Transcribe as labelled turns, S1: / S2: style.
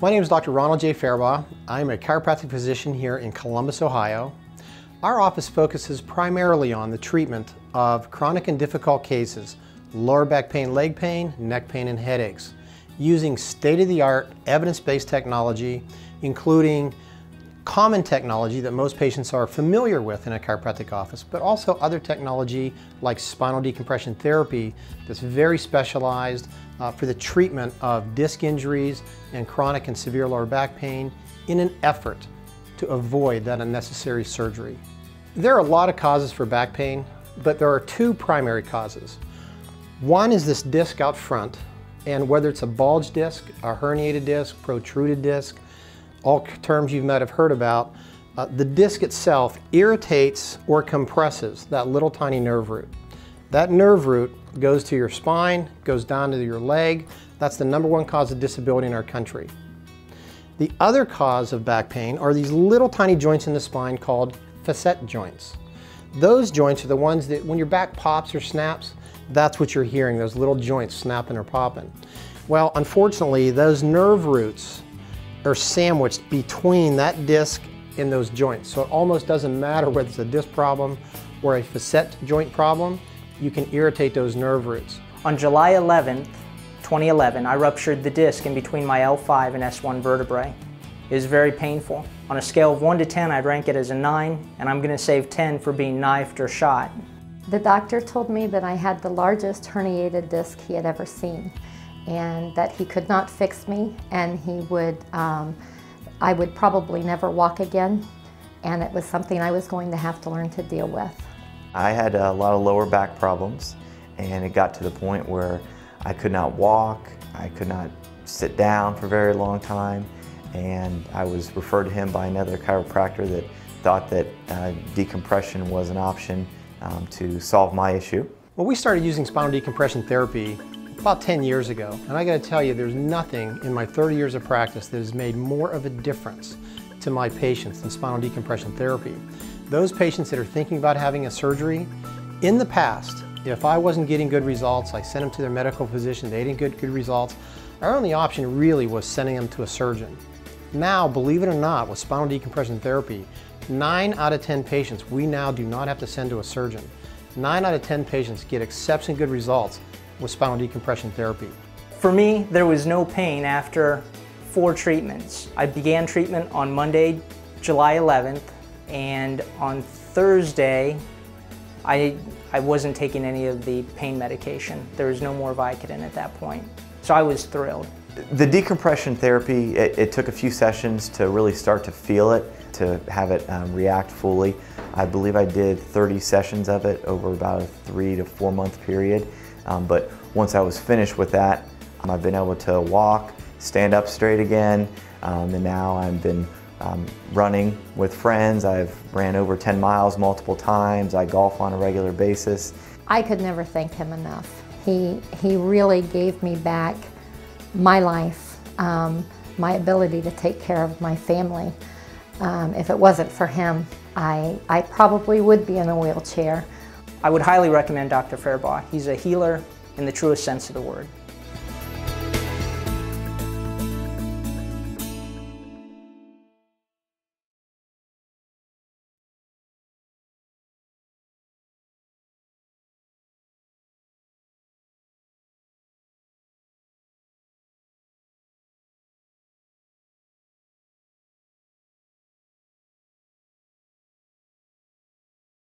S1: My name is Dr. Ronald J. Farabaugh. I'm a chiropractic physician here in Columbus, Ohio. Our office focuses primarily on the treatment of chronic and difficult cases, lower back pain, leg pain, neck pain, and headaches, using state-of-the-art evidence-based technology, including common technology that most patients are familiar with in a chiropractic office, but also other technology like spinal decompression therapy that's very specialized for the treatment of disc injuries and chronic and severe lower back pain in an effort to avoid that unnecessary surgery. There are a lot of causes for back pain, but there are two primary causes. One is this disc out front, and whether it's a bulge disc, a herniated disc, protruded disc, all terms you might have heard about, the disc itself irritates or compresses that little tiny nerve root. That nerve root goes to your spine, goes down to your leg. That's the #1 cause of disability in our country. The other cause of back pain are these little tiny joints in the spine called facet joints. Those joints are the ones that when your back pops or snaps, that's what you're hearing, those little joints snapping or popping. Well, unfortunately, those nerve roots are sandwiched between that disc and those joints. So it almost doesn't matter whether it's a disc problem or a facet joint problem, you can irritate those nerve roots.
S2: On July 11th, 2011, I ruptured the disc in between my L5 and S1 vertebrae. It was very painful. On a scale of 1 to 10, I'd rank it as a 9, and I'm going to save 10 for being knifed or shot.
S3: The doctor told me that I had the largest herniated disc he had ever seen, and that he could not fix me, and I would probably never walk again, and it was something I was going to have to learn to deal with.
S4: I had a lot of lower back problems, and it got to the point where I could not walk, I could not sit down for a very long time, and I was referred to him by another chiropractor that thought that decompression was an option to solve my issue.
S1: Well, we started using spinal decompression therapy about 10 years ago, and I got to tell you, there's nothing in my 30 years of practice that has made more of a difference to my patients than spinal decompression therapy. Those patients that are thinking about having a surgery, in the past, if I wasn't getting good results, I sent them to their medical physician, they didn't get good results. Our only option really was sending them to a surgeon. Now, believe it or not, with spinal decompression therapy, 9 out of 10 patients we now do not have to send to a surgeon. 9 out of 10 patients get exceptionally good results with spinal decompression therapy.
S2: For me, there was no pain after 4 treatments. I began treatment on Monday, July 11th, and on Thursday, I wasn't taking any of the pain medication. There was no more Vicodin at that point. So I was thrilled.
S4: The decompression therapy, it took a few sessions to really start to feel it, to have it react fully. I believe I did 30 sessions of it over about a 3 to 4 month period. But once I was finished with that, I've been able to walk, stand up straight again, and now I've been running with friends. I've ran over 10 miles multiple times. I golf on a regular basis.
S3: I could never thank him enough. He really gave me back my life, my ability to take care of my family. If it wasn't for him, I probably would be in a wheelchair.
S2: I would highly recommend Dr. Farabaugh. He's a healer in the truest sense of the word.